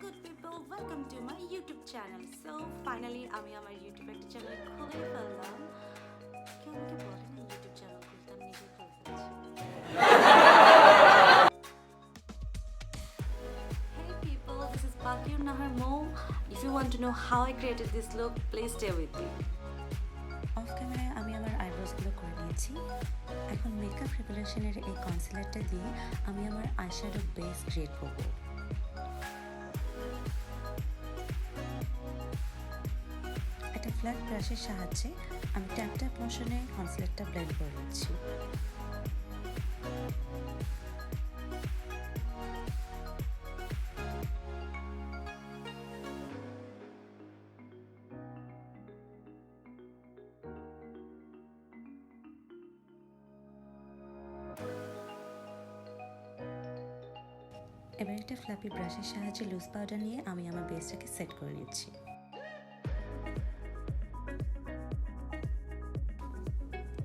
good people, welcome to my YouTube channel. So finally আমি আমার YouTube একটা channel খুলে ফেললাম। কেউ আমাকে বলে না YouTube চ্যানেল খুলতে, আমি নিজেই খুলে ফেলেছি। Hey people, this is Bakiun If you want to know how I created this look, please stay with me. Of ক্যামেরায় আমি আমার আইব্রোসগুলো করে নিয়েছি। এখন মেকআপ রেগুলেশনের এই কনসিলারটা দিয়ে আমি আমার আইশ্যাডো বেস ক্রিয়েট করব। একটা ফ্ল্যাট ব্রাশের সাহায্যে আমি ট্যাপ ট্যাপ মোশনে কনসিলারটা ব্লেন্ড করে নিচ্ছি। এবার একটা ফ্ল্যাপি ব্রাশের সাহায্যে লুজ পাউডার নিয়ে আমি আমার বেসটাকে সেট করে নিচ্ছি।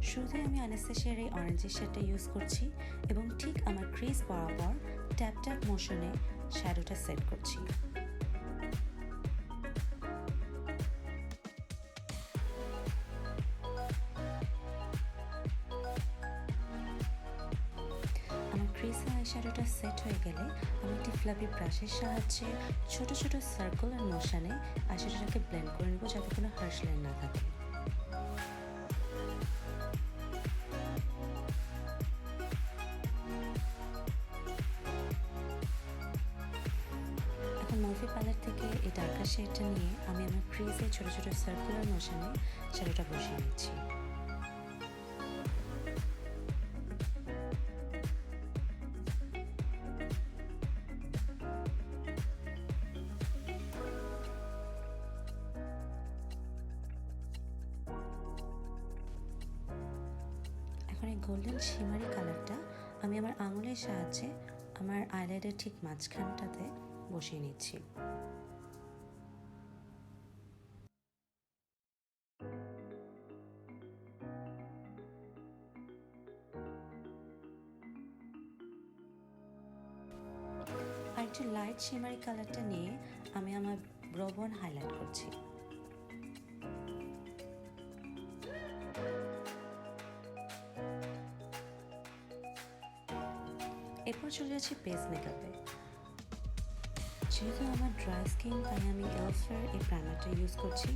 শুরুতে আমি অ্যানাস্টেসিয়ার এই অরেঞ্জের শেডটা ইউজ করছি এবং ঠিক আমার ক্রিজ বরাবর ট্যাপ ট্যাপ মোশনে শ্যাডোটা সেট করছি। ক্রিজে আইশ্যাডোটা সেট হয়ে গেলে আমি একটি ফ্লাফি ব্রাশের সাহায্যে ছোট ছোট সার্কুলার মোশনে আইশ্যাডোটাকে ব্লেন্ড করে নেব যাতে কোনো হার্শ লাইন না থাকে। এখন মরফি প্যালেট থেকে এই ডার্কার শেডটা নিয়ে আমি আমার ক্রিজে ছোট ছোট সার্কুলার মোশনে শ্যাডোটা বসিয়ে নিচ্ছি। এখন এই গোল্ডেন শিমারি কালারটা আমি আমার আঙুলের সাহায্যে আমার আইলাইডের ঠিক মাঝখানটাতে বসিয়ে নিচ্ছি। আর একটু লাইট শিমারি কালারটা নিয়ে আমি আমার ব্রো বোন হাইলাইট করছি। এরপর চলে যাচ্ছি বেস মেকআপে। যেহেতু আমার ড্রাই স্কিন তাই আমি e.l.f এর এই প্রাইমারটা ইউজ করছি।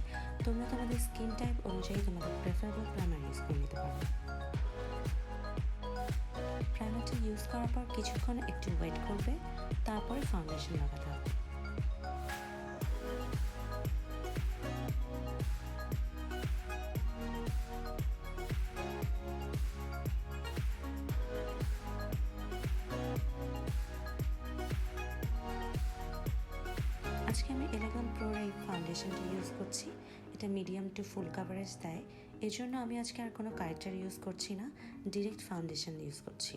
তোমরা তোমাদের স্কিন টাইপ অনুযায়ী তোমাদের প্রেফারেবল প্রাইমার ইউজ করে নিতে পারো। প্রাইমারটা ইউজ করার পর কিছুক্ষণ একটু ওয়েট করবে, তারপরে ফাউন্ডেশন লাগাতে হবে। আজকে আমি e.l.f প্রোর এই ফাউন্ডেশনটা ইউজ করছি। এটা মিডিয়াম টু ফুল কাভারেজ দেয়, এর জন্য আমি আজকে আর কোনো কারেক্টার ইউজ করছি না, ডিরেক্ট ফাউন্ডেশন ইউজ করছি।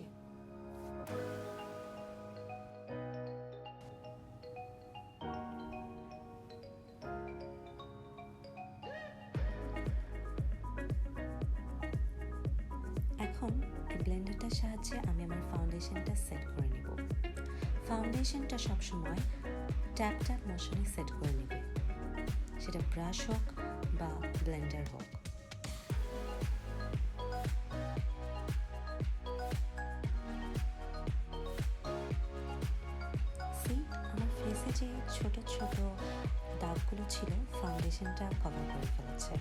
এখন এই ব্লেন্ডারটার সাহায্যে আমি আমার ফাউন্ডেশনটা সেট করে নেব। ফাউন্ডেশনটা সবসময় ট্যাপ ট্যাপ মোশনে সেট করে নেবে, সেটা ব্রাশ হোক বা ব্লেন্ডার হোক। আমার ফেসে যে ছোট ছোট দাগগুলো ছিল ফাউন্ডেশনটা কভার করে ফেলেছে।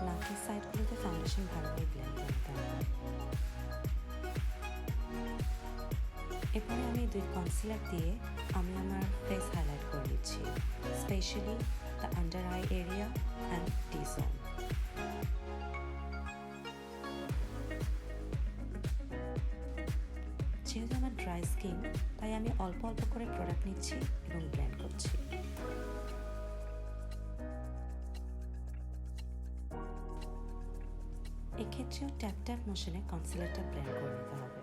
নাকের সাইডগুলোতে ফাউন্ডেশন ভালোভাবে ব্লেন্ড করতে হবে। এরপরে আমি দুই কনসিলার দিয়ে আমি আমার ফেস হাইলাইট করে নিচ্ছি, specially the under eye area and T zone. যেহেতু আমার ড্রাই স্কিন তাই আমি অল্প অল্প করে প্রোডাক্ট নিচ্ছি এবং ব্লেন্ড করছি। এক্ষেত্রেও ট্যাপ ট্যাপ মোশনে কনসিলারটা ব্লেন্ড করে নিতে হবে।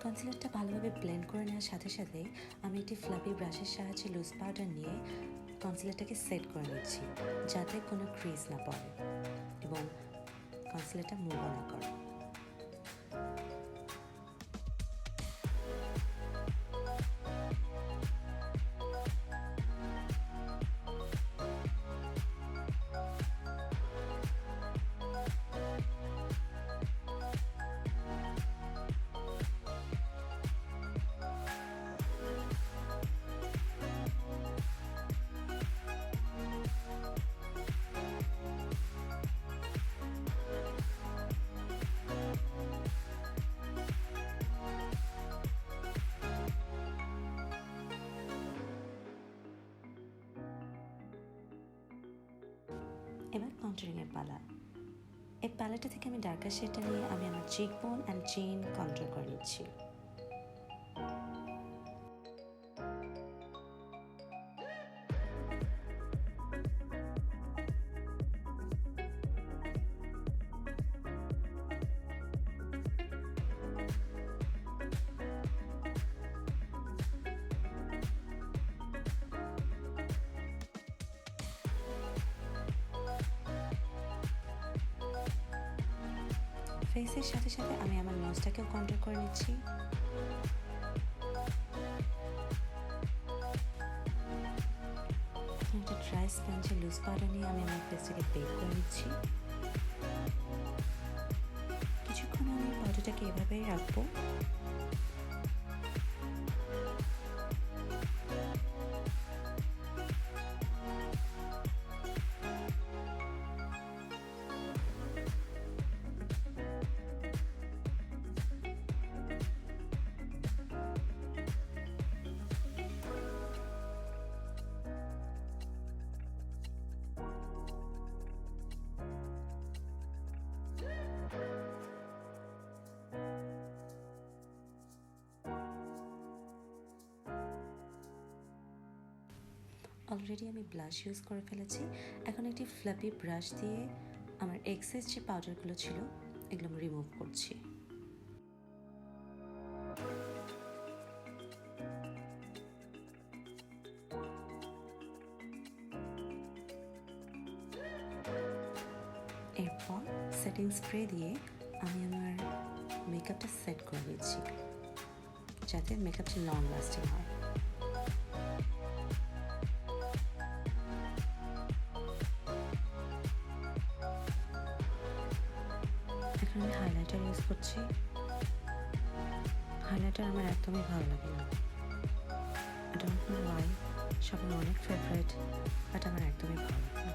কনসিলারটা ভালোভাবে ব্লেন্ড করে নেওয়ার সাথে সাথে আমি একটি ফ্লাফি ব্রাশের সাহায্যে লুজ পাউডার নিয়ে কনসিলারটাকে সেট করে নিচ্ছি, যাতে কোনো ক্রিজ না পড়ে এবং কনসিলারটা মুভ না করে। এবার কন্ট্রোরিংয়ের পালা। এই প্যালেটটা থেকে আমি ডার্কার শেডটা নিয়ে আমি আমার চিকবোন অ্যান্ড চিন কন্ট্রোল করে নিচ্ছি। ফেসের সাথে সাথে আমি আমার নোজটাকেও কন্ট্রোল করে নিচ্ছি। একটা ড্রাই স্পঞ্জে লুজ পাউডার নিয়ে আমি আমার ফেসটাকে বেক করে নিচ্ছি। কিছুক্ষণ আমি পাউডারটাকে এভাবেই রাখবো। অলরেডি আমি ব্লাশ ইউজ করে ফেলেছি। এখন একটি ফ্লাফি ব্রাশ দিয়ে আমার এক্সেস যে পাউডারগুলো ছিল এগুলো আমি রিমুভ করছি। এরপর সেটিং স্প্রে দিয়ে আমি আমার মেকআপটা সেট করে নিচ্ছি, যাতে মেকআপটা লং লাস্টিং হয়। এখন আমি হাইলাইটার ইউজ করছি। হাইলাইটার আমার একদমই ভালো লাগে না, I don't know why, সবার অনেক ফেভারিট, বাট আমার একদমই ভালো লাগে না।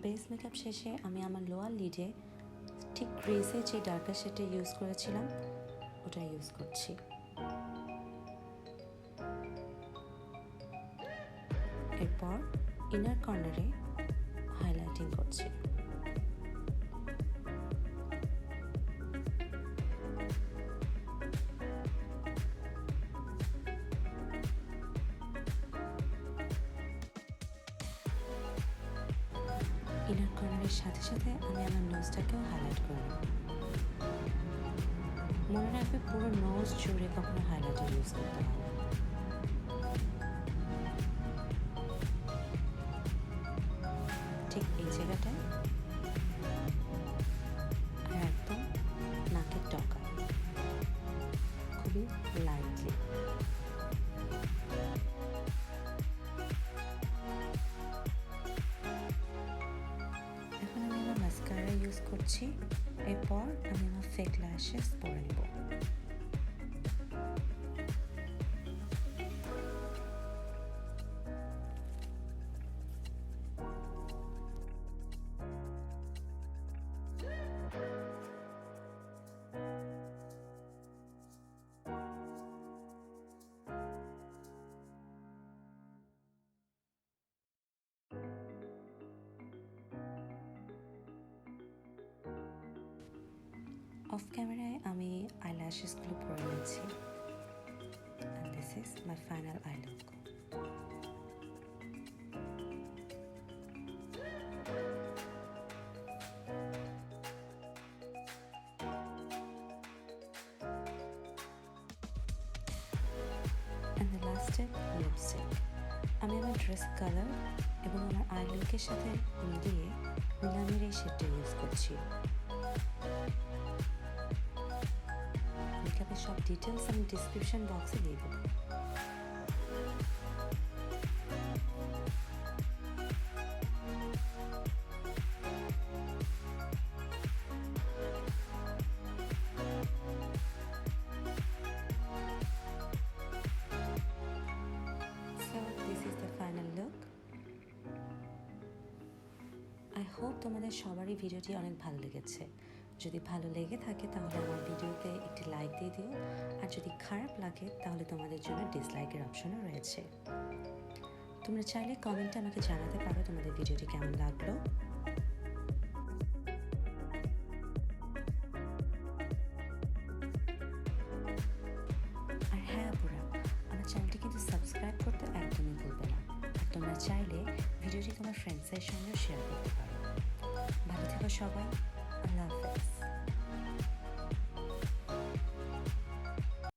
বেস মেকআপ শেষে আমি আমার লোয়ার লিডে ঠিক ক্রিজে যে ডার্কার শেডটা ইউজ করেছিলাম ওটা ইউজ করছি। এরপর ইনার কর্নারে হাইলাইটিং করছি। ইনার কর্নারের সাথে সাথে আমি আমার নোজটাকেও হাইলাইট করে নেব। মনে রাখবে পুরো নোজ জুড়ে কখনো হাইলাইটার ইউজ করতে হবে। ঠিক এই জায়গাটায় আর একদম নাকের ডগায় খুবই লাইটলি। এখন আমি আমার মাস্কারা ইউজ করছি। এরপর আমি আমার ফেক ল্যাশেস পরে নেব। অফ ক্যামেরায় আমি আইল্যাশেসগুলো পরে নিচ্ছি। And this is my final eye look. And the last step, lipstick. আমি আমার ড্রেস কালার এবং আমার আই লুকের সাথে মিলিয়ে নীলামের এই শেডটা ইউজ করছি। মেকআপের সব ডিটেলস আমি ডিসক্রিপশন বক্সে দিয়ে দেবো। আই হোপ তোমাদের সবারই ভিডিওটি অনেক ভালো লেগেছে। যদি ভালো লেগে থাকে তাহলে আমার ভিডিওতে একটি লাইক দিয়ে দিও, আর যদি খারাপ লাগে তাহলে তোমাদের জন্য ডিসলাইকের অপশনও রয়েছে। তোমরা চাইলে কমেন্টে আমাকে জানাতে পারো তোমাদের ভিডিওটি কেমন লাগলো। আর হ্যাঁ আপুরা, আমার চ্যানেলটি কিন্তু সাবস্ক্রাইব করতে একদমই ভুলবে না। আর তোমরা চাইলে ভিডিওটি তোমার ফ্রেন্ডসদের সঙ্গেও শেয়ার করতে পারো। ভালো থেকো সবাই, আল্লাহ হাফেজ।